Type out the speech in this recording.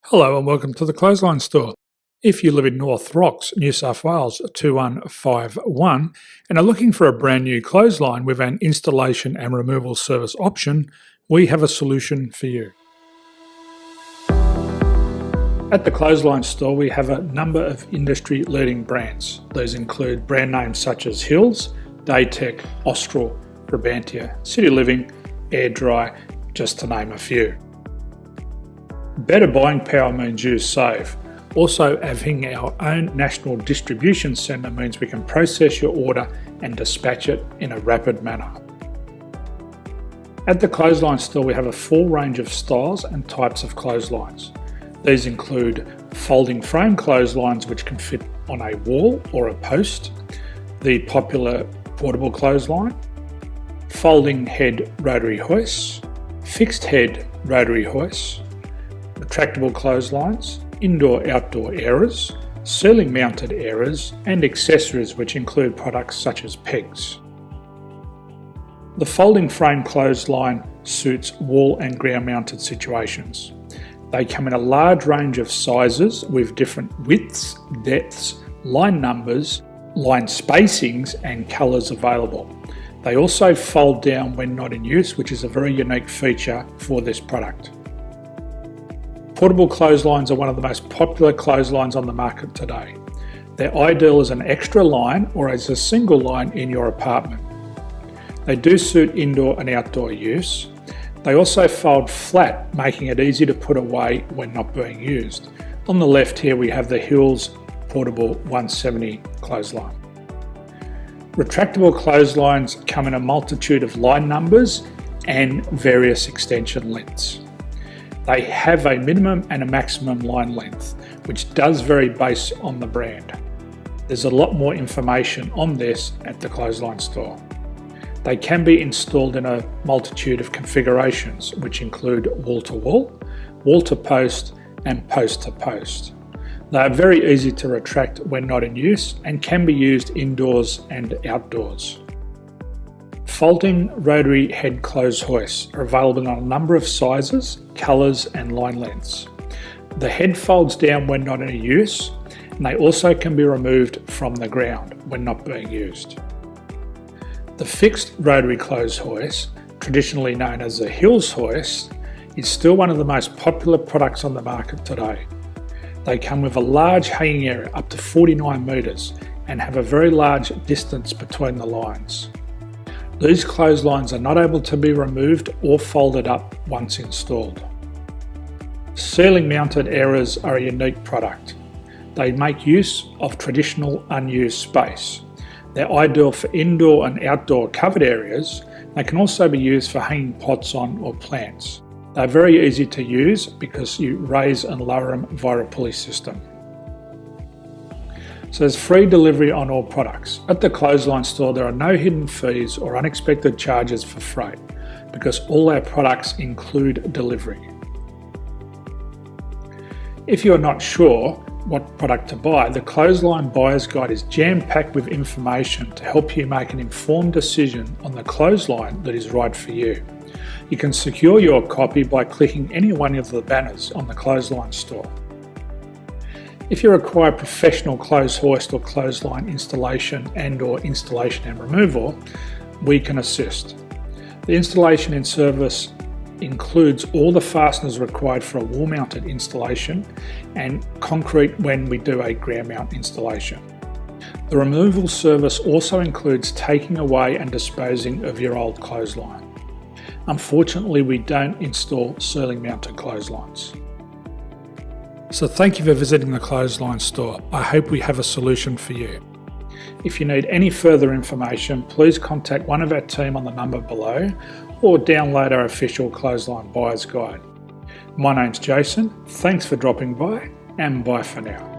Hello and welcome to the Clothesline Store. If you live in North Rocks, New South Wales 2151 and are looking for a brand new clothesline with an installation and removal service option, we have a solution for you. At the Clothesline Store we have a number of industry-leading brands. These include brand names such as Hills, Daytech, Austral, Brabantia, City Living, Air Dry, just to name a few. Better buying power means you save. Also, having our own national distribution centre means we can process your order and dispatch it in a rapid manner. At the Clothesline Store we have a full range of styles and types of clotheslines. These include folding frame clotheslines which can fit on a wall or a post, the popular portable clothesline, folding head rotary hoists, fixed head rotary hoists, retractable clotheslines, indoor-outdoor airers, ceiling mounted airers and accessories which include products such as pegs. The folding frame clothesline suits wall and ground mounted situations. They come in a large range of sizes with different widths, depths, line numbers, line spacings and colours available. They also fold down when not in use, which is a very unique feature for this product. Portable clotheslines are one of the most popular clotheslines on the market today. They're ideal as an extra line or as a single line in your apartment. They do suit indoor and outdoor use. They also fold flat, making it easy to put away when not being used. On the left here we have the Hills Portable 170 clothesline. Retractable clotheslines come in a multitude of line numbers and various extension lengths. They have a minimum and a maximum line length, which does vary based on the brand. There's a lot more information on this at the Clothesline Store. They can be installed in a multitude of configurations, which include wall-to-wall, wall-to-post and post-to-post. They are very easy to retract when not in use and can be used indoors and outdoors. Folding rotary head clothes hoists are available in a number of sizes, colours and line lengths. The head folds down when not in use and they also can be removed from the ground when not being used. The fixed rotary clothes hoist, traditionally known as the Hills hoist, is still one of the most popular products on the market today. They come with a large hanging area up to 49 metres and have a very large distance between the lines. These clotheslines are not able to be removed or folded up once installed. Ceiling mounted airers are a unique product. They make use of traditional unused space. They're ideal for indoor and outdoor covered areas. They can also be used for hanging pots on or plants. They're very easy to use because you raise and lower them via a pulley system. So there's free delivery on all products. At the Clothesline Store there are no hidden fees or unexpected charges for freight because all our products include delivery. If you're not sure what product to buy, the Clothesline Buyer's Guide is jam-packed with information to help you make an informed decision on the clothesline that is right for you. You can secure your copy by clicking any one of the banners on the Clothesline Store. If you require professional clothes hoist or clothesline installation and/or installation and removal, we can assist. The installation and service includes all the fasteners required for a wall-mounted installation and concrete when we do a ground mount installation. The removal service also includes taking away and disposing of your old clothesline. Unfortunately, we don't install ceiling mounted clotheslines. So thank you for visiting the Clothesline Store. I hope we have a solution for you. If you need any further information, please contact one of our team on the number below or download our official Clothesline Buyer's Guide. My name's Jason, thanks for dropping by and bye for now.